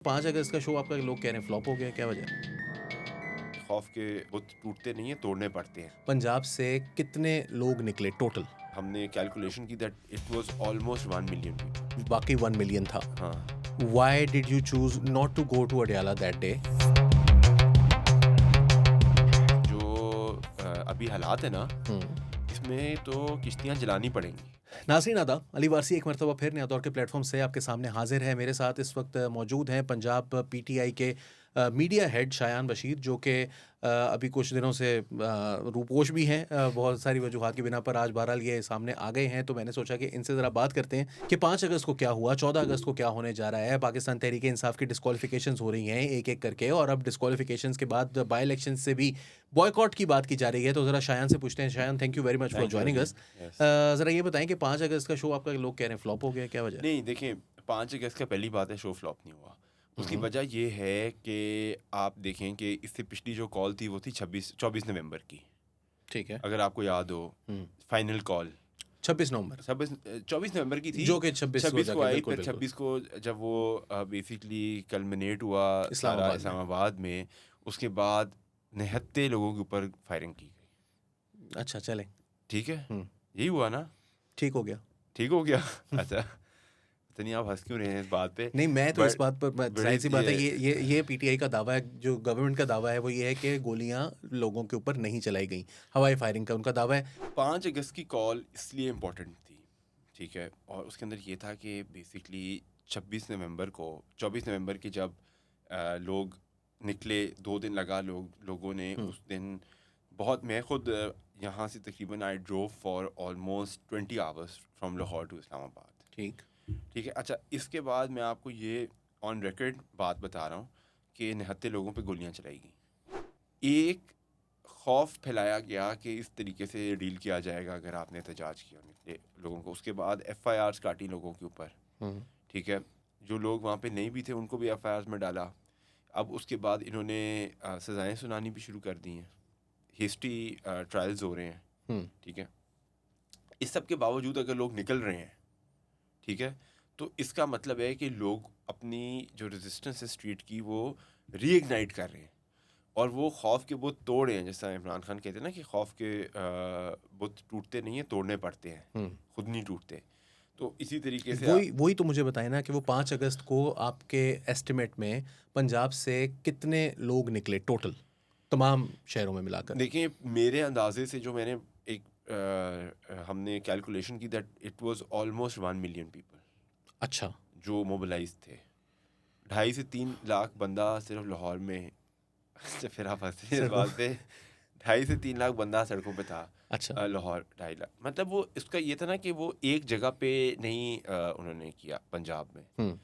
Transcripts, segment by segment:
5 अगस्त का शो आपका लोग कह रहे हैं फ्लॉप हो गया, क्या वजह है? खौफ के बुत टूटते नहीं है, तोड़ने पड़ते हैं। पंजाब से कितने लोग निकले टोटल? हमने कैलकुलेशन की that it was almost 1 million people. बाकी 1 मिलियन था। हाँ, why did you choose not to go to Adiala that day? जो अभी हालात है ना, इसमें तो किश्तियाँ जलानी पड़ेंगी। नाज़रीन आदाब, अली वारसी एक मरतबा फिर नया दौर के प्लेटफॉर्म से आपके सामने हाजिर है। मेरे साथ इस वक्त मौजूद हैं पंजाब पीटीआई के मीडिया हेड शायान बशीर, जो कि अभी कुछ दिनों से रूपोश भी हैं, बहुत सारी वजूहात की बिना पर आज बहरहाल ये सामने आ गए हैं। तो मैंने सोचा कि इनसे ज़रा बात करते हैं कि 5 अगस्त को क्या हुआ, 14 अगस्त को क्या होने जा रहा है। पाकिस्तान तहरीक इंसाफ की डिस्क्वालिफिकेशंस हो रही हैं एक एक करके, और अब डिस्क्वालिफिकेशंस के बाद बाई इलेक्शन से भी बॉयकॉट की बात की जा रही है। तो ज़रा शायान से पूछते हैं। Shayan, thank you very much for thank you joining Ali. Us. Yes. ज़रा ये बताएं कि 5 अगस्त का शो आपका लोग कह रहे हैं फ्लॉप हो गया, क्या वजह है? नहीं, देखिए, 5 अगस्त का पहली बात है, शो फ्लॉप नहीं हुआ। उसकी वजह ये है कि आप देखें कि इससे पिछली जो कॉल थी वो थी 24 नवंबर की। ठीक है। अगर आपको याद हो, फाइनल कॉल 26 नवंबर 24 नवंबर की थी। जो कि 26 को 26 को जाके आई, बिल्कुल फिर बिल्कुल 26 को जब वो बेसिकली कल्मिनेट हुआ सारा इस्लामाबाद में। इस्लामाबाद में, उसके बाद 69 लोगों के ऊपर फायरिंग की गई। अच्छा चलें, ठीक है, हम्म, यही हुआ ना? ठीक हो गया। ठीक हो गया। अच्छा, पता नहीं आप हंस क्यों रहे हैं इस बात पे। नहीं, मैं तो इस बट बात पर बड़ी जाहिर सी बात है, ये पीटीआई का दावा है, जो गवर्नमेंट का दावा है वो ये है कि गोलियां लोगों के ऊपर नहीं चलाई गई, हवाई फायरिंग का उनका दावा है। 5 अगस्त की कॉल इसलिए इम्पोर्टेंट थी, ठीक है, और उसके अंदर ये था कि बेसिकली 26 नवंबर को 24 नवंबर की जब लोग निकले, 2 दिन लगा लोगों ने उस दिन बहुत, मैं खुद यहाँ से तकरीबन I drove for almost 20 hours from Lahore to Islamabad. ठीक। ठीक है, अच्छा, इसके बाद मैं आपको ये ऑन रिकॉर्ड बात बता रहा हूँ कि 69 लोगों पे गोलियाँ चलाई गई। एक खौफ फैलाया गया कि इस तरीके से डील किया जाएगा अगर आपने एहतजाज किया निकले लोगों को। उसके बाद FIRs काटी लोगों के ऊपर, ठीक है, जो लोग वहाँ पे नहीं भी थे उनको भी FIRs में डाला। अब उसके बाद इन्होंने सज़ाएं सुनानी भी शुरू कर दी हैं, हिस्ट्री ट्रायल्स हो रहे हैं, ठीक है। इस सब के बावजूद अगर लोग निकल रहे हैं, ठीक है, तो इसका मतलब है कि लोग अपनी जो रेजिस्टेंस है स्ट्रीट की वो रीइग्नाइट कर रहे हैं, और वो खौफ के बुत तोड़े हैं। जैसा इमरान खान कहते हैं ना कि खौफ के बुत टूटते नहीं हैं, तोड़ने पड़ते हैं, खुद नहीं टूटते। तो इसी तरीके से वही तो मुझे बताएं ना कि वो 5 अगस्त को आपके एस्टिमेट में पंजाब से कितने लोग निकले टोटल, तमाम शहरों में मिलाकर? देखिए, मेरे अंदाजे से जो मैंने एक हमने कैलकुलेशन की that it was almost 1 million people अच्छा। जो मोबिलाइज थे। 2.5 से 3 लाख बंदा सिर्फ लाहौर में। अच्छा, फिर आप हंसते हैं इस सड़कों बात पे। 2.5 से 3 लाख बंदा सड़कों पे था। अच्छा। लाहौर 2.5 लाख, मतलब वो इसका ये था ना कि वो एक जगह पे नहीं उन्होंने किया पंजाब में,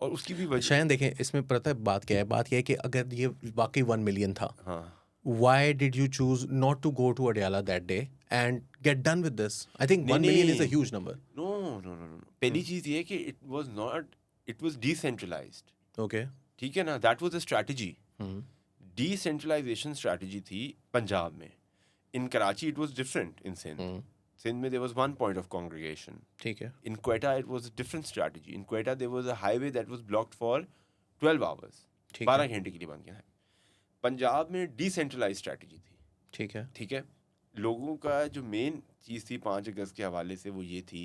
और उसकी भी वजह। शायद देखें, इसमें पता है बात क्या है? बात यह है कि अगर ये वाकई 1 मिलियन था, हाँ, why did you choose not to go to Adyala that day and get done with this? I think नहीं 1 million is a नहीं, huge number. No no no no, पहली चीज़ ये है कि it was not, it was decentralised, Okay. ठीक है ना, that was a strategy. Decentralisation strategy थी पंजाब में। In Karachi it was different, in Sindh में there was 1 point of congregation. ठीक है। In Quetta, it was a different strategy. In Quetta, there was a highway that was blocked for 12 hours. ठीक 12 है। घंटे के लिए बंद किया है। पंजाब में डिसेंट्रलाइज स्ट्रैटेजी थी, ठीक है। ठीक है। लोगों का जो मेन चीज़ थी 5 अगस्त के हवाले से वो ये थी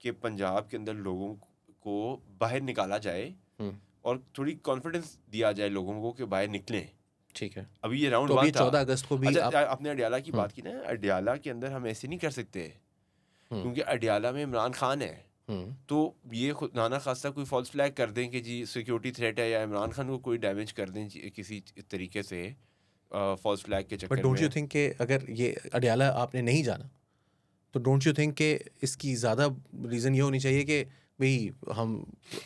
कि पंजाब के अंदर लोगों को बाहर निकाला जाए और थोड़ी कॉन्फिडेंस दिया जाए लोगों को कि बाहर निकलें। ठीक है। अभी ये राउंड तो अभी 1 था। 14 अगस्त को भी अच्छा, आप आपने अडयाला की बात की ना, अडयाला के अंदर हम ऐसे नहीं कर सकते क्योंकि अडयाला में इमरान खान है। तो ये खुद नाना खास्ता कोई फॉल्स फ्लैग कर दें कि जी सिक्योरिटी थ्रेट है, या इमरान खान को कोई डैमेज कर दें किसी तरीके से फॉल्स फ्लैग के बट चक्कर डोंट यू में। थिंक कि अगर ये अडयाला आपने नहीं जाना, तो डोंट यू थिंक कि इसकी ज़्यादा रीज़न ये होनी चाहिए कि भाई हम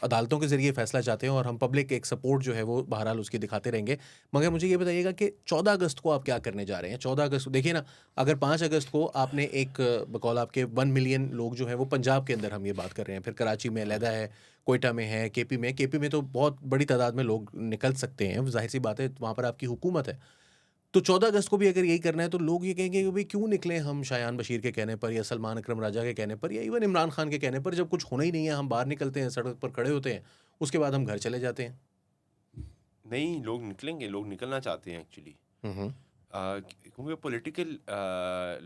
अदालतों के ज़रिए फ़ैसला चाहते हैं और हम पब्लिक एक सपोर्ट जो है वो बहरहाल उसकी दिखाते रहेंगे। मगर मुझे ये बताइएगा कि 14 अगस्त को आप क्या करने जा रहे हैं? 14 अगस्त देखिए ना, अगर 5 अगस्त को आपने एक बकौल आपके 1 मिलियन लोग जो हैं वो पंजाब के अंदर हम ये बात कर रहे हैं, फिर कराची में अलहदा है, कोयटा में है, केपी में तो बहुत बड़ी तादाद में लोग निकल सकते हैं, ज़ाहिर सी बात है, वहाँ पर आपकी हुकूमत है। तो 14 अगस्त को भी अगर यही करना है तो लोग ये कहेंगे कि भाई क्यों निकले हम शायान बशीर के कहने पर, या सलमान अकरम राजा के कहने पर, या इवन इमरान खान के कहने पर, जब कुछ होना ही नहीं है हम बाहर निकलते हैं, सड़क पर खड़े होते हैं, उसके बाद हम घर चले जाते हैं। नहीं, लोग निकलेंगे, लोग निकलना चाहते हैं एक्चुअली, क्योंकि पॉलिटिकल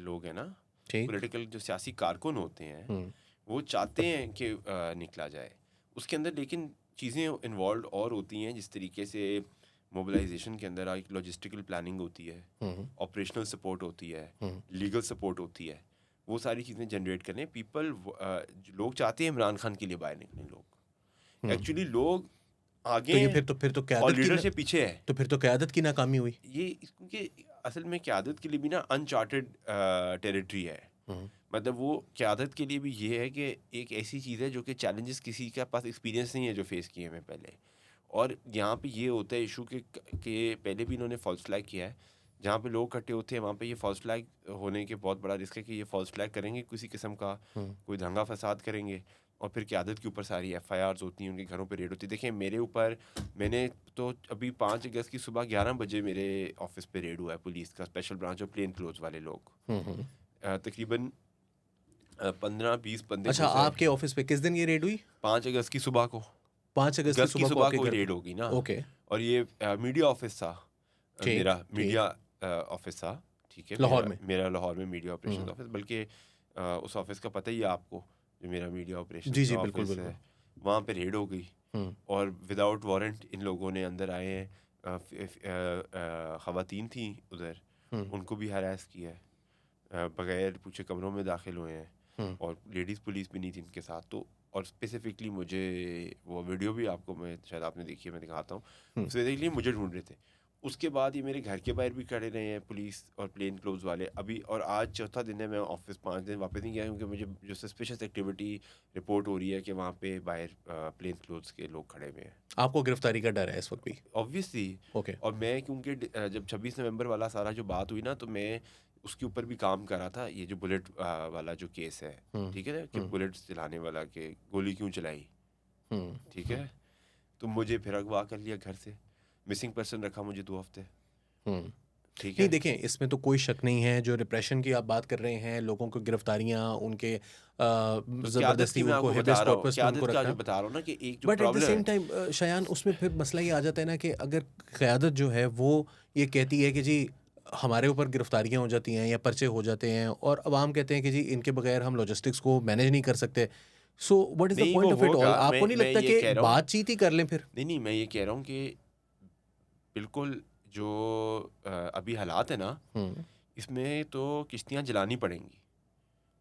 लोग हैं ना, ठीक। पॉलिटिकल जो सियासी कारकुन होते हैं हम्म, वो चाहते हैं कि निकला जाए उसके अंदर, लेकिन चीज़ें इन्वॉल्व और होती हैं, जिस तरीके से मोबिलाइजेशन के अंदर एक लॉजिस्टिकल प्लानिंग होती है, ऑपरेशनल सपोर्ट होती है, लीगल सपोर्ट होती है, वो सारी चीज़ें जनरेट करने पीपल लोग चाहते हैं इमरान खान के लिए बाहर निकले लोग, एक्चुअली लोग आगे तो ये हैं फिर तो और क़यादत की लीडरशिप पीछे है। तो फिर तो क़यादत की नाकामी हुई। ये क्योंकि असल में क़यादत के लिए भी ना अनचार्टेड टेरिटरी है, मतलब वो क़यादत के लिए भी ये है कि एक ऐसी चीज़ है जो कि चैलेंजेस किसी के पास एक्सपीरियंस नहीं है जो फेस किए हैं पहले, और यहाँ पे ये होता है इशू कि पहले भी इन्होंने फॉल्स फ्लैग किया है, जहाँ पे लोग इकट्ठे होते हैं वहाँ पे ये फॉल्स फ्लैग होने के बहुत बड़ा रिस्क है कि ये फॉल्स फ्लैग करेंगे किसी किस्म का, कोई दंगा फसाद करेंगे, और फिर क़यादत के ऊपर सारी FIRs होती हैं, उनके घरों पे रेड होती है। देखिए मेरे ऊपर, मैंने तो अभी 5 अगस्त की सुबह 11 बजे मेरे ऑफिस पे रेड हुआ है पुलिस का, स्पेशल ब्रांच और प्लेन क्लोथ वाले लोग, तकरीबन 15-20 बंदे अच्छा, घुस आए। आपके ऑफिस पे किस दिन ये रेड हुई? 5 अगस्त की सुबह को, 5 अगस्त की सुबह को आपके को घर रेड पे? होगी ना, ओके, और ये मीडिया ऑफिस था, ठीक, मेरा ठीक। मीडिया ऑफिस था, ठीक है, लाहौर में? मेरा लाहौर में मीडिया ऑपरेशन ऑफिस, बल्कि उस ऑफिस का पता ही है आपको, जो मेरा मीडिया ऑपरेशन जी, जी, का बिल्कुल, ऑफिस बिल्कुल। है, वहाँ पे रेड हो गई, और विदाउट वारंट इन लोगों ने अंदर आए हैं, ख़वातीन थी उधर, उनको भी हरास किया है, बगैर पूछे कमरों में दाखिल हुए हैं, और लेडीज़ पुलिस भी नहीं थी इनके साथ, तो और स्पेसिफिकली मुझे वो वीडियो भी आपको, मैं शायद आपने देखी है, मैं दिखाता हूँ, स्पेसिफिकली मुझे ढूंढ रहे थे। उसके बाद ये मेरे घर के बाहर भी खड़े रहे हैं पुलिस और प्लेन क्लोथ्स वाले अभी, और आज चौथा दिन है, मैं ऑफिस 5 दिन वापस नहीं गया, क्योंकि मुझे जो सस्पिशियस एक्टिविटी रिपोर्ट हो रही है कि वहाँ पे बाहर प्लेन क्लोथ्स के लोग खड़े हुए हैं। आपको गिरफ्तारी का डर है इस वक्त भी? Obviously, okay. और मैं क्योंकि जब 26 नवंबर वाला सारा जो बात हुई ना, तो मैं उसके ऊपर भी काम कर रहा था, ये जो बुलेट वाला जो केस है, ठीक है ना, कि बुलेट चलाने वाला के गोली क्यों चलाई, ठीक है, तो मुझे फिर अगवा कर लिया घर से, मिसिंग पर्सन रखा मुझे 2 हफ्ते, ठीक नहीं, है। देखें, इसमें तो कोई शक नहीं है, जो रिप्रेशन की आप बात कर रहे हैं, लोगों को गिरफ्तारियां, उनके तो क़यादत ज़बरदस्ती की मैं उनको आपको हेबियस बता रहा हूँ, कॉर्पस में उनको क़यादत का जो रखना। बता रहा हूँ ना, कि एक जो but at the problem same है, टाइम शयान, उसमें फिर मसला ये आ जाता है ना कि अगर क़यादत जो है वो ये कहती है कि जी हमारे ऊपर गिरफ्तारियां हो जाती हैं या पर्चे हो जाते हैं, और अवाम कहते हैं कि जी इनके बगैर हम लॉजिस्टिक्स को मैनेज नहीं कर सकते, सो व्हाट इज़ द नहीं वो पॉइंट ऑफ इट ऑल? होगा, आपको नहीं मैं लगता ये कि कह रहा हूँ, बातचीत ही कर लें फिर? नहीं मैं ये कह रहा हूँ कि बिल्कुल जो अभी हालात है ना, इसमें तो किश्तियाँ जलानी पड़ेंगी।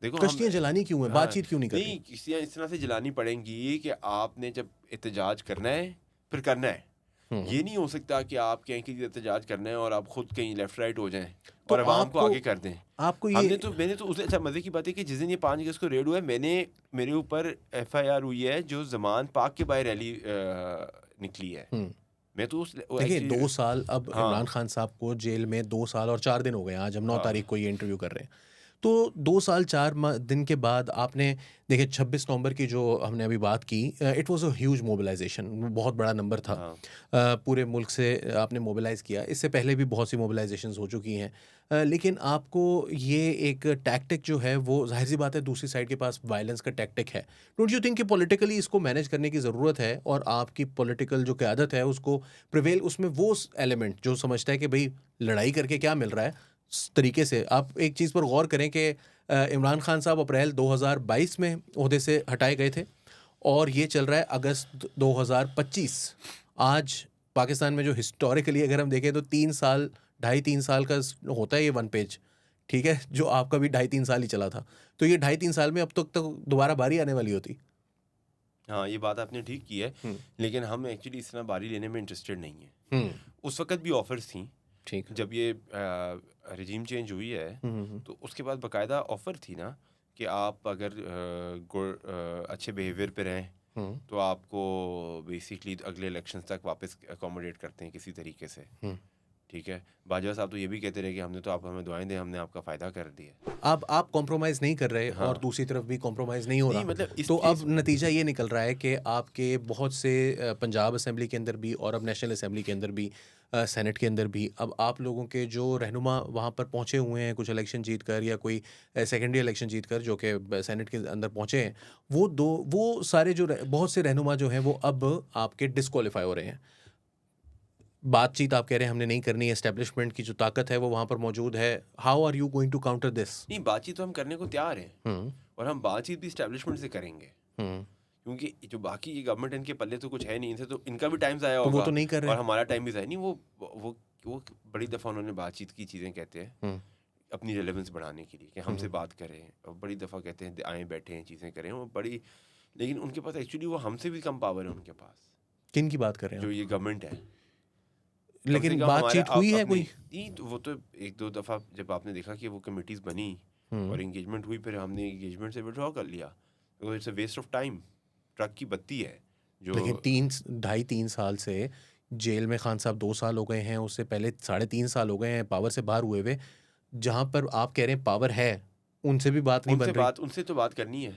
देखो हम, कश्तियां जलानी क्यों है? हाँ, बातचीत क्यों नहीं कर नहीं रही? किश्तियाँ इस तरह से जलानी पड़ेंगी कि आपने जब एहतजाज करना है फिर करना है, ये नहीं हो सकता कि आप कहीं कि एहतजाज करना है और आप खुद कहीं लेफ्ट राइट हो जाएं तो और अवाम को आपको आगे कर दें। आपको ये मैंने तो उसे, अच्छा मज़े की बात है कि जिस दिन ये 5 अगस्त को रेड हुआ है, मेरे ऊपर FIR हुई है जो ज़मान पार्क के बाहर रैली निकली है, मैं तो उस देखिए, 2 साल अब हाँ, इमरान खान साहब को जेल में 2 साल और 4 दिन हो गए हैं। आज हम 9 हाँ, तारीख को ये इंटरव्यू कर रहे हैं। तो 2 साल 4 दिन के बाद आपने देखिए 26 नवंबर की जो हमने अभी बात की, it was a huge mobilisation, बहुत बड़ा नंबर था। हाँ, पूरे मुल्क से आपने मोबिलाइज़ किया। इससे पहले भी बहुत सी मोबिलाइजेशंस हो चुकी हैं। लेकिन आपको ये एक टैक्टिक जो है वो ज़ाहिर-सी बात है, दूसरी साइड के पास वायलेंस का टैक्टिक है। डोंट यू थिंक कि पॉलिटिकली इसको मैनेज करने की ज़रूरत है, और आपकी पॉलिटिकल जो क़यादत है उसको प्रिवेल, उसमें वो एलिमेंट जो समझता है कि भई लड़ाई करके क्या मिल रहा है, इस तरीके से आप एक चीज़ पर गौर करें कि इमरान खान साहब अप्रैल 2022 में ओहदे से हटाए गए थे, और ये चल रहा है अगस्त 2025। आज पाकिस्तान में जो हिस्टोरिकली अगर हम देखें तो 3 साल, ढाई 3 साल का होता है ये वन पेज, ठीक है, जो आपका भी 2.5-3 साल ही चला था। तो ये 2.5-3 साल में अब तक तो दोबारा बारी आने वाली होती। हाँ, ये बात आपने ठीक की है, लेकिन हम एक्चुअली इस तरह बारी लेने में इंटरेस्टेड नहीं है। उस वक्त भी ऑफर्स थी, ठीक। जब ये रजीम चेंज हुई है, तो उसके बाद बाकायदा ऑफ़र थी ना कि आप अगर अच्छे बिहेवियर पे रहें, तो आपको बेसिकली अगले इलेक्शंस तक वापस अकोमोडेट करते हैं किसी तरीके से, ठीक है। बाजवा साहब तो ये भी कहते रहे कि हमने तो आप हमें दुआएं दें, हमने आपका फ़ायदा कर दिया। आप कॉम्प्रोमाइज़ नहीं कर रहे, हाँ, और दूसरी तरफ भी कॉम्प्रोमाइज़ नहीं हो नहीं रहा। मतलब इस तो अब इस नतीजा ये निकल रहा है कि आपके बहुत से पंजाब असेंबली के अंदर भी, और अब नेशनल असेंबली के अंदर भी, सेनेट के अंदर भी, अब आप लोगों के जो रहनुमा वहाँ पर पहुँचे हुए हैं, कुछ इलेक्शन जीत कर या कोई सेकेंडरी इलेक्शन जीत कर, जो कि सेनेट के अंदर पहुँचे हैं, वो सारे जो बहुत से रहनुमा जो हैं वो अब आपके डिस्क्वालीफाई हो रहे हैं। बातचीत आप कह रहे हैं हमने नहीं करनी, एस्टेब्लिशमेंट की जो ताकत है वो वहाँ पर मौजूद है. How are you going to counter this? नहीं, बातचीत तो हम करने को तैयार हैं और हम बातचीत भी इस्टेब्लिशमेंट से करेंगे, क्योंकि जो बाकी ये गवर्नमेंट इनके पल्ले तो कुछ है नहीं, इनसे तो इनका भी टाइम ज़ाया तो वो होगा तो नहीं कर रहे. और हमारा टाइम भी ज़ाया नहीं. वो बड़ी दफ़ा उन्होंने बातचीत की चीज़ें कहते हैं अपनी रेलेवेंस बढ़ाने के लिए कि हमसे बात करें, और बड़ी दफ़ा कहते हैं आए बैठे हैं चीज़ें करें, वो बड़ी, लेकिन उनके पास एक्चुअली वो हमसे भी कम पावर है उनके पास. किन की बात कर रहे हैं जो ये गवर्नमेंट है, आप? लेकिन बातचीत हुई है कोई? नहीं, तो वो तो एक दो दफ़ा जब आपने देखा कि वो कमेटीज़ बनी और इंगेजमेंट हुई, फिर हमने इंगेजमेंट से विड्रॉ कर लिया. तो it's a waste of time. Truck की बत्ती है जो. लेकिन 2.5-3 साल से जेल में खान साहब 2 साल हो गए हैं, उससे पहले 3.5 साल हो गए हैं पावर से बाहर हुए हुए. जहाँ पर आप कह रहे हैं पावर है, उनसे भी बात नहीं बन रही. उनसे तो बात करनी है,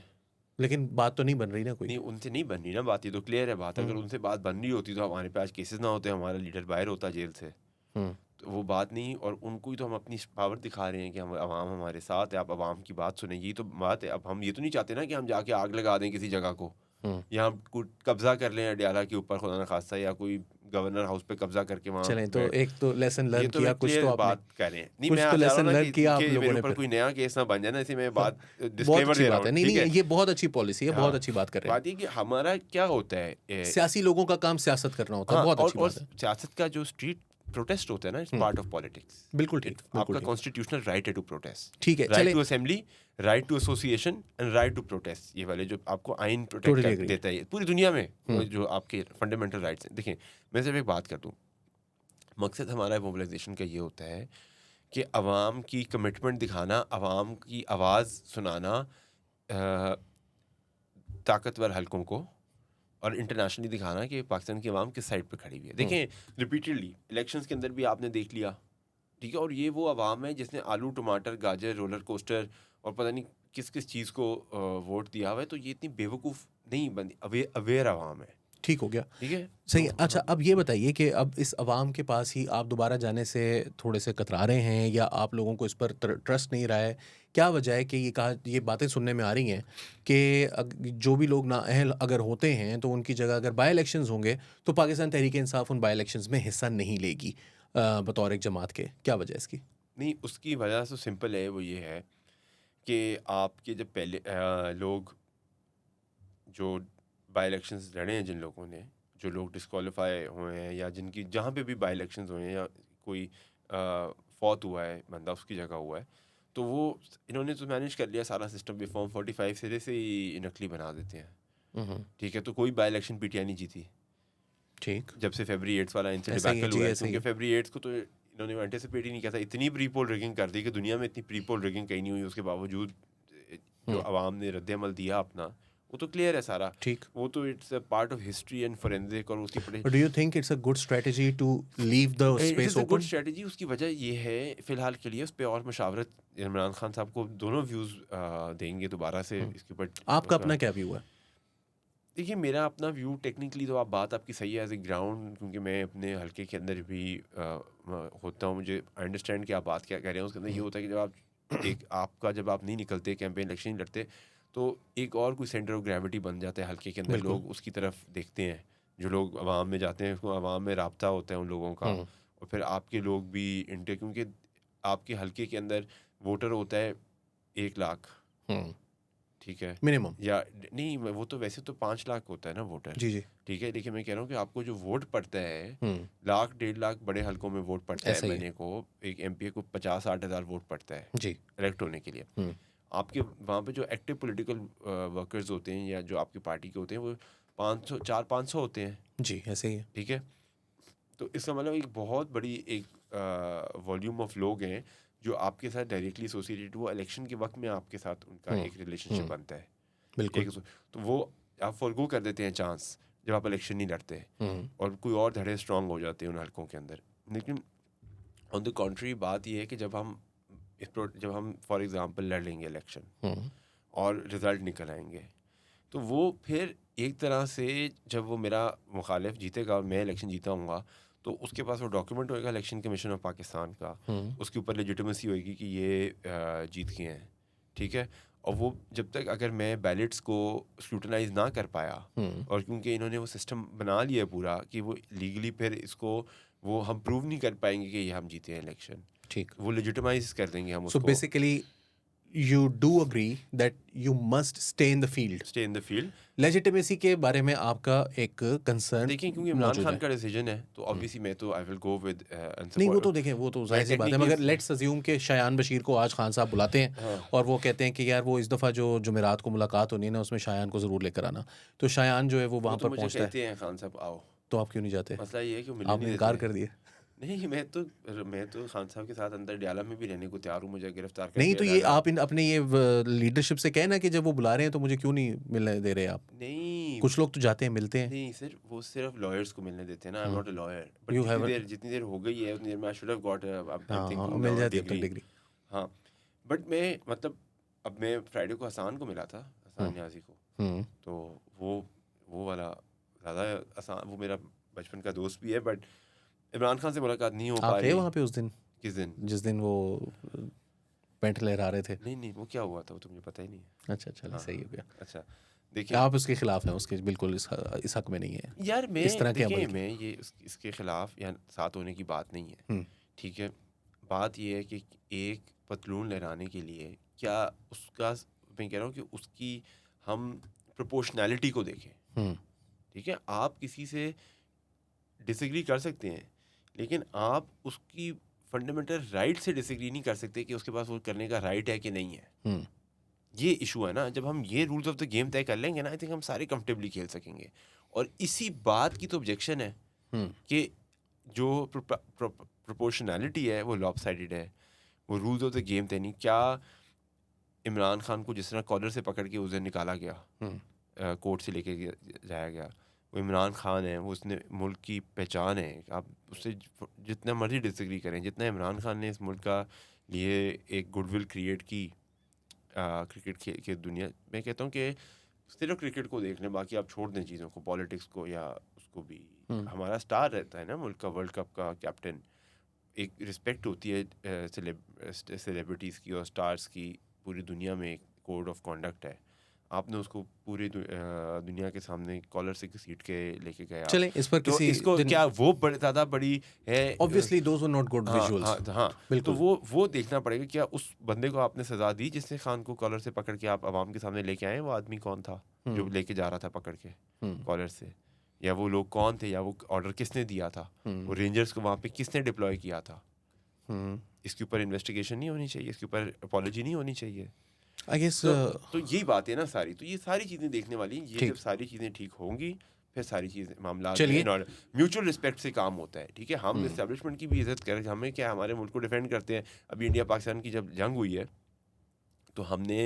लेकिन बात तो नहीं बन रही ना कोई. नहीं उनसे नहीं बन रही ना बात, ये तो क्लियर है बात. अगर उनसे बात बन रही होती तो हमारे पे आज केसेस ना होते, हमारा लीडर बाहर होता जेल से. तो वो बात नहीं, और उनको ही तो हम अपनी पावर दिखा रहे हैं कि हम अवाम हमारे साथ है, आप अवाम की बात सुने, यही तो बात है. अब हम ये तो नहीं चाहते ना कि हम जाके आग लगा दें किसी जगह को, या हम कब्जा कर लें अडयाला के ऊपर खुदा न खास्ता, या कोई गवर्नर हाउस पे कब्जा करके वहाँ. चलें, तो एक तो लेसन ये लर्न तो किया, मैं कुछ clear तो आपने बात कर रहे हैं. नहीं, कुछ मैं तो आप लेसन ना लर्न किया आप कि लोगों मेरे ने ऊपर फिर. कोई नया केस ना बन जाए ना, इसी में बात बहुत डिस्क्लेमर अच्छी दे रहा बात है. हूँ. नहीं ठीक नहीं, है, ये बहुत अच्छी पॉलिसी है, बहुत हाँ. अच्छी बात कर रहे हैं. बात ये कि हमारा क्या होता है सियासी लोगों का काम सियासत करना होता है. हाँ, बहुत अच्छी और बात है. सियासत का जो स्ट्रीट प्रोटेस्ट होता है ना, इट्स पार्ट ऑफ पॉलिटिक्स. बिल्कुल ठीक, बिल्कुल आपका ठीक. कॉन्स्टिट्यूशनल राइट है टू प्रोटेस्ट, ठीक है, राइट चले. To assembly, right to association and right to protest. ये वाले जो आपको आइन प्रोटेक्ट Totally agree. देता है पूरी दुनिया में, जो आपके फंडामेंटल राइट्स हैं. देखिए, मैं सिर्फ एक बात कर दूँ, मकसद हमारा मोबिलाइजेशन का ये होता है कि अवाम की कमिटमेंट दिखाना, अवाम की आवाज़ सुनाना ताकतवर हलकों को, और इंटरनेशनली दिखाना कि पाकिस्तान की आवाम किस साइड पे खड़ी हुई है. देखें, रिपीटेडली इलेक्शंस के अंदर भी आपने देख लिया, ठीक है, और ये वो आवाम है जिसने आलू टमाटर गाजर रोलर कोस्टर और पता नहीं किस किस चीज़ को वोट दिया हुआ है. तो ये इतनी बेवकूफ़ नहीं बनी, अवेयर आवाम है. ठीक हो गया, ठीक है, सही है. अच्छा, अब ये बताइए कि अब इस अवाम के पास ही आप दोबारा जाने से थोड़े से कतरा रहे हैं, या आप लोगों को इस पर ट्रस्ट नहीं रहा है? क्या वजह है कि ये बातें सुनने में आ रही हैं कि जो भी लोग नाअहल अगर होते हैं तो उनकी जगह अगर बाई इलेक्शंस होंगे तो पाकिस्तान तहरीक इंसाफ उन बाई इलेक्शंस में हिस्सा नहीं लेगी बतौर एक जमात के? क्या वजह है इसकी? नहीं, उसकी वजह तो सिंपल है. वो ये है कि आपके जब पहले लोग जो बाई इलेक्शंस लड़े हैं, जिन लोगों ने, जो लोग डिस्क्वालीफाई हुए हैं, या जिनकी जहाँ पे भी बाई इलेक्शंस हुए हैं, या कोई फौत हुआ है बंदा उसकी जगह हुआ है, तो वो इन्होंने तो मैनेज कर लिया सारा सिस्टम भी. फॉर्म 45 सिरे से ही नकली बना देते हैं. ठीक है, तो कोई बाई इलेक्शन पीटीआई नहीं जीती ठीक, जब से फरवरी 8 वाला ऐसा ही है इंसिडेंट जी, हुआ है. ऐसा ही क्योंकि फरवरी 8 को तो इन्होंने एंटिसिपेट ही नहीं किया था. इतनी प्री पोल रिगिंग कर दी कि दुनिया में इतनी प्री पोल रिगिंग कहीं नहीं हुई. उसके बावजूद जो आवाम ने रद्द-ए-अमल दिया अपना, वो तो क्लियर है सारा. ठीक. वो तो it's a part of history and forensic. और उसकी do you think it's a good strategy to leave the space good open? Strategy. उसकी वजह ये है फिलहाल के लिए, उस पर और मशावरत इमरान खान साहब को दोनों व्यूज़ देंगे दोबारा से इसके ऊपर. आपका अपना क्या व्यू है? देखिए, मेरा अपना व्यू टेक्निकली तो बात आपकी सही है एज ए ग्राउंड, क्योंकि मैं अपने हल्के के अंदर भी होता हूँ. मुझे अंडरस्टैंड कि आप बात क्या कह रहे हैं. उसके अंदर ये होता है कि जब आप नहीं निकलते, कैंपेन इलेक्शन नहीं लड़ते, तो एक और कोई सेंटर ऑफ ग्रेविटी बन जाता है हल्के के अंदर. लोग उसकी तरफ देखते हैं. जो लोग अवाम में जाते हैं, उसको अवाम में राब्ता होता है उन लोगों का, और फिर आपके लोग भी क्योंकि आपके हल्के के अंदर वोटर होता है 1 लाख, ठीक है, मिनिमम. या नहीं, वो तो वैसे तो 5 लाख होता है ना वोटर. जी जी, ठीक है, लेकिन मैं कह रहा हूँ कि आपको जो वोट पड़ता है, 1 लाख 1.5 लाख बड़े हल्कों में वोट पड़ता है. मैंने को एक एमपी को 50-60 हज़ार वोट पड़ता है जी इलेक्ट होने के लिए. आपके वहाँ पे जो एक्टिव पॉलिटिकल वर्कर्स होते हैं, या जो आपकी पार्टी के होते हैं, वो 400-500 होते हैं. जी, ऐसे ही है. ठीक है, तो इसका मतलब एक बहुत बड़ी एक वॉल्यूम ऑफ लोग हैं जो आपके साथ डायरेक्टली एसोसिएटेड. वो इलेक्शन के वक्त में आपके साथ उनका एक रिलेशनशिप बनता है. बिल्कुल. तो वो आप फॉरगो कर देते हैं चांस जब आप इलेक्शन नहीं लड़ते, और कोई और धड़े स्ट्रांग हो जाते हैं उन हलकों के अंदर. लेकिन ऑन द कॉन्ट्री बात यह है कि जब हम फॉर एग्जांपल लड़ लेंगे इलेक्शन और रिज़ल्ट निकल आएंगे, तो वो फिर एक तरह से जब वो मेरा मुखालिफ जीतेगा, मैं इलेक्शन जीता हूँगा, तो उसके पास वो डॉक्यूमेंट होएगा इलेक्शन कमीशन ऑफ पाकिस्तान का. उसके ऊपर लेजिटिमेसी होएगी कि ये जीत गए हैं. ठीक है, और वो जब तक अगर मैं बैलेट्स को स्क्रूटनाइज ना कर पाया, और क्योंकि इन्होंने वो सिस्टम बना लिया पूरा कि वो लीगली फिर इसको वो हम प्रूव नहीं कर पाएंगे कि ये हम जीते हैं इलेक्शन, ठीक। वो लेजिटिमाइज कर देंगे हम सो उसको। Basically you do agree that you must stay in the field. Stay in the field. Legitimacy के बारे में आपका एक कंसर्न देखिए क्योंकि इमरान खान का डिसीजन है तो ऑब्वियसली मैं तो आई विल गो विद नहीं, वो तो देखें, वो तो जाहिर सी बात है, मगर लेट्स अज्यूम कि शायान बशीर को आज खान साहब बुलाते हैं और वो कहते हैं कि यार वो इस दफ़ा जो जुमेरात को मुलाकात होनी है ना, उसमें शायान को ज़रूर लेकर आना। तो शायान जो है वो वहाँ पर पहुँचता है, कहते हैं खान साहब आओ, तो आप क्यों नहीं जाते? मसला ये है कि वो मिलने आपने नहीं इनकार देते। कर दिया। नहीं, मैं तो खान साहब के साथ अंदर डियाला में भी रहने को तैयार हूँ, मुझे गिरफ्तार करके नहीं तो ये लाना। आप अपने ये लीडरशिप से कहना कि जब वो बुला रहे हैं तो मुझे क्यों नहीं मिलने दे रहे आप? नहीं, कुछ लोग तो जाते हैं, मिलते हैं। नहीं सर, वो सिर्फ लॉयर्स को मिलने देते हैं ना। I am not a lawyer, but You have a- जितनी देर हो गई है उतनी देर में आई शुड हैव गॉट हाँ, मिल जाती है अब तक डिग्री। हाँ, बट मैं मतलब अब मैं फ्राइडे को हसान को मिला था, हसान न्याजी को, तो वो वाला ज़्यादा आसान, वो मेरा बचपन का दोस्त भी है, बट इमरान खान से मुलाकात नहीं हो पा आप थे रही। वहाँ पे उस दिन, किस दिन? जिस दिन वो पेंट लहरा रहे थे? नहीं, वो क्या हुआ था वो तो मुझे पता ही नहीं है। अच्छा, चलो सही हो गया। अच्छा, देखिए आप उसके खिलाफ हैं, उसके बिल्कुल इस हक में नहीं है यार, मैं इस तरह के देखिए अमल की। मैं ये इसके खिलाफ या साथ होने की बात नहीं है, ठीक है। बात ये है कि एक पतलून लहराने के लिए क्या उसका, मैं कह रहा हूँ कि उसकी हम प्रोपोर्शनैलिटी को देखें, ठीक है। आप किसी से डिसएग्री कर सकते हैं, लेकिन आप उसकी फंडामेंटल राइट से डिसएग्री नहीं कर सकते कि उसके पास वो करने का राइट है कि नहीं है। ये इशू है ना। जब हम ये रूल्स ऑफ द गेम तय कर लेंगे ना, आई थिंक हम सारे कंफर्टेबली खेल सकेंगे। और इसी बात की तो ऑब्जेक्शन है कि जो प्रोपोर्शनैलिटी है वो लॉपसाइडेड है, वो रूल्स ऑफ द गेम तय नहीं। क्या इमरान खान को जिस तरह कॉलर से पकड़ के उस दिन निकाला गया, कोर्ट से लेके जाया गया, वो इमरान खान है, वो उसने मुल्क की पहचान है। आप उससे जितना मर्जी डिसएग्री करें, जितना इमरान खान ने इस मुल्क का लिए एक गुडविल क्रिएट की क्रिकेट के दुनिया, मैं कहता हूँ कि सिर्फ क्रिकेट को देख लें, बाकी आप छोड़ दें चीज़ों को, पॉलिटिक्स को या उसको भी। हमारा स्टार रहता है ना मुल्क का, वर्ल्ड कप का कैप्टन। एक रिस्पेक्ट होती है सेलिब्रिटीज़ की और स्टार्स की, पूरी दुनिया में एक कोड ऑफ कॉन्डक्ट है। आपने उसको पूरी दुनिया के सामने कॉलर से घसीट के लेके गया। चलें इस पर तो किसी इसको क्या वो ज़्यादा बड़ी है? Obviously those were not good visuals. हाँ, तो बिल्कुल। वो देखना पड़ेगा, क्या उस बंदे को आपने सजा दी जिसने खान को कॉलर से पकड़ के आप आवाम के सामने लेके आए? वो आदमी कौन था जो लेके जा रहा था पकड़ के कॉलर से? या वो लोग कौन थे? या वो ऑर्डर किसने दिया था? वो रेंजर्स को वहाँ पे किसने डिप्लॉय किया था? इसके ऊपर इन्वेस्टिगेशन नहीं होनी चाहिए? इसके ऊपर अपॉलॉजी नहीं होनी चाहिए? आई गेस तो यही बात है ना सारी। तो ये सारी चीज़ें देखने वाली हैं। ये जब सारी चीज़ें ठीक होंगी फिर सारी चीज़ें मामला म्यूचुअल रिस्पेक्ट से काम होता है, ठीक है। हम एस्टेब्लिशमेंट की भी इज्जत करें, हमें क्या, हमारे मुल्क को डिफेंड करते हैं। अभी इंडिया पाकिस्तान की जब जंग हुई है तो हमने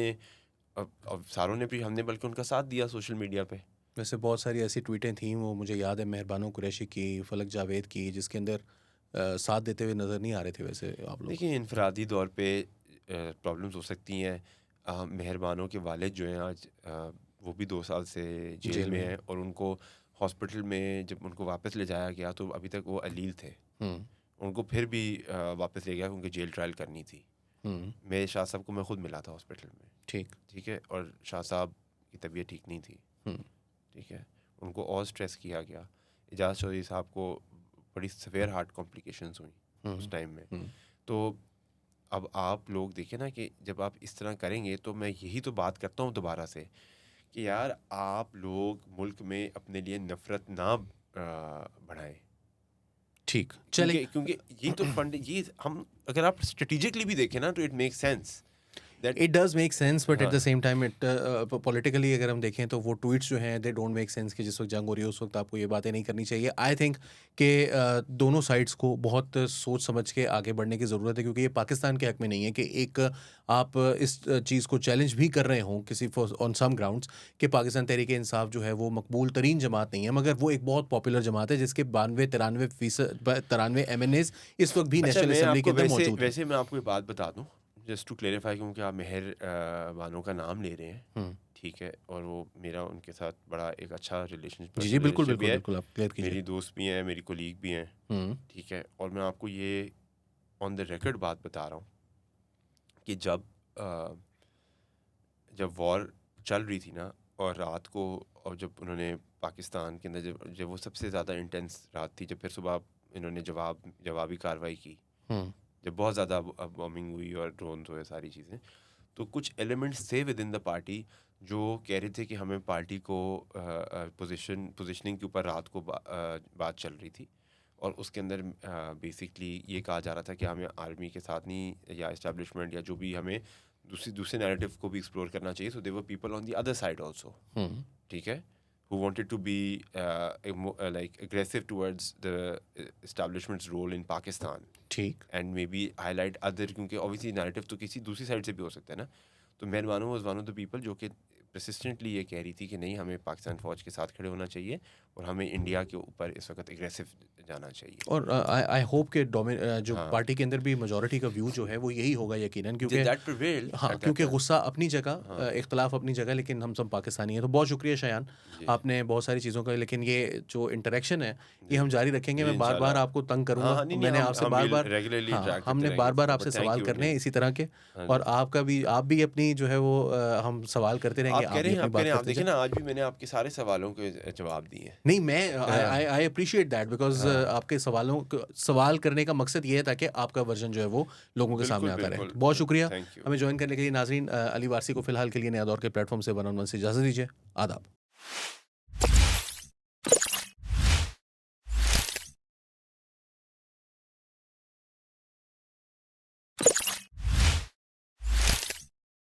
अब सारों ने भी, हमने बल्कि उनका साथ दिया सोशल मीडिया पे। वैसे बहुत सारी ऐसी ट्वीटें थीं, वो मुझे याद है, मेहरबानो कुरैशी की, फलक जावेद की, जिसके अंदर साथ देते हुए नज़र नहीं आ रहे थे वैसे आप लोग। देखिए इनफरादी तौर पे प्रॉब्लम्स हो सकती हैं। मेहरबानों के वालिद जो हैं आज वो भी 2 साल से जेल में हैं, और उनको हॉस्पिटल में जब उनको वापस ले जाया गया तो अभी तक वो अलील थे। उनको फिर भी वापस ले गया क्योंकि जेल ट्रायल करनी थी। मेरे शाह साहब को मैं खुद मिला था हॉस्पिटल में, ठीक है, और शाह साहब की तबीयत ठीक नहीं थी, ठीक है। उनको और स्ट्रेस किया गया। एजाज चौधरी साहब को बड़ी सवेयर हार्ट कॉम्प्लिकेशंस हुई उस टाइम में। तो अब आप लोग देखें ना कि जब आप इस तरह करेंगे, तो मैं यही तो बात करता हूँ दोबारा से कि यार आप लोग मुल्क में अपने लिए नफ़रत ना बढ़ाएं। ठीक, चलिए, क्योंकि ये तो फंड, ये हम अगर आप स्ट्रेटेजिकली भी देखें ना तो it make sense. It does make sense, but at the same time it politically अगर हम देखें तो वो ट्वीट्स जो हैं दे डोंट मेक सेंस कि जिस वक्त जंग हो रही है उस वक्त आपको ये बातें नहीं करनी चाहिए। आई थिंक कि दोनों साइड्स को बहुत सोच समझ के आगे बढ़ने की ज़रूरत है, क्योंकि ये पाकिस्तान के हक में नहीं है कि एक आप इस चीज़ को चैलेंज भी कर रहे हों किसी ऑन सम ग्राउंड्स कि पाकिस्तान तहरीक इंसाफ जो है वो मकबूल तरीन जमात नहीं है, मगर वो एक बहुत पॉपुलर जमात है जिसके 92-93 MNAs इस वक्त भी नेशनल असम्बली के अंदर मौजूद हैं। वैसे मैं आपको एक बात बता दूं, जस्ट टू क्लेरिफाई, क्योंकि आप बानो का नाम ले रहे हैं, ठीक है, और वो मेरा उनके साथ बड़ा एक अच्छा रिलेशनशिप जी बिल्कुल बिल्कुल बिल्कुल, आप क्लियर कीजिए। मेरी दोस्त भी हैं, मेरी कोलीग भी हैं, ठीक है। और मैं आपको ये ऑन द रिकॉर्ड बात बता रहा हूँ कि जब वॉर चल रही थी ना, और रात को, और जब उन्होंने पाकिस्तान के अंदर जब वो सबसे ज़्यादा इंटेंस रात थी, जब फिर सुबह इन्होंने जवाबी कार्रवाई की, जब बहुत ज़्यादा बॉम्बिंग हुई और ड्रोन हुए, सारी चीज़ें, तो कुछ एलिमेंट्स थे विद इन द पार्टी जो कह रहे थे कि हमें पार्टी को पोजीशनिंग के ऊपर रात को बात चल रही थी, और उसके अंदर बेसिकली ये कहा जा रहा था कि हमें आर्मी के साथ नहीं, या इस्टेब्लिशमेंट या जो भी, हमें दूसरे नैरेटिव को भी एक्सप्लोर करना चाहिए. So there were people on the other side also, ठीक है, who wanted to be like aggressive towards the establishment's role in Pakistan, ठीक. and maybe highlight other, क्योंकि obviously narrative तो किसी दूसरी साइड से भी हो सकता है ना. तो मेहरबानों was one of the people जो कि persistently ये कह रही थी कि नहीं, हमें पाकिस्तान फ़ौज के साथ खड़े होना चाहिए और हमें इंडिया के ऊपर इस वक्त एग्रेसिव जाना चाहिए. और आई होप कि जो हाँ. पार्टी के अंदर भी मेजॉरिटी का व्यू जो है वो यही होगा यकीनन, क्योंकि That prevailed हाँ, at that क्योंकि time. गुस्सा अपनी जगह, इख्तलाफ अपनी जगह, लेकिन हम सब पाकिस्तानी हैं. तो बहुत शुक्रिया शयान, जी. आपने बहुत सारी चीज़ों का, लेकिन ये जो इंटरेक्शन है ये हम जारी रखेंगे. जी, मैं बार बार इंशाल्लाह. आपको तंग हाँ, करूंगा. हाँ, नहीं, मैंने हम आपसे हम बार will बार regularly हाँ, interact करते हमने रहेंगे बार बार इसके आपसे ऊपर. Thank सवाल you, करने हैं नहीं. इसी तरह के, हाँ और जी. आप भी अपनी जो है वो हम सवाल करते रहेंगे. आप आप कह भी रहे हैं, अपनी आप बात कह रहे हैं, आप करते देखिए जाएं. ना, आज भी मैंने आपके सारे सवालों के जवाब दिए हैं. नहीं, मैं आई अप्रिशिएट दैट, बिकॉज आपके सवाल करने का मकसद ये है ताकि आपका वर्जन जो है वो लोगों के सामने बिल्कुल, आता रहे. बिल्कुल. बहुत शुक्रिया थैंक यू. हमें ज्वाइन करने के लिए. नाजरीन, अली वारसी को फिलहाल के लिए नया दौर के प्लेटफॉर्म से वन-ऑन-वन से इजाज़त दीजिए. आदाब.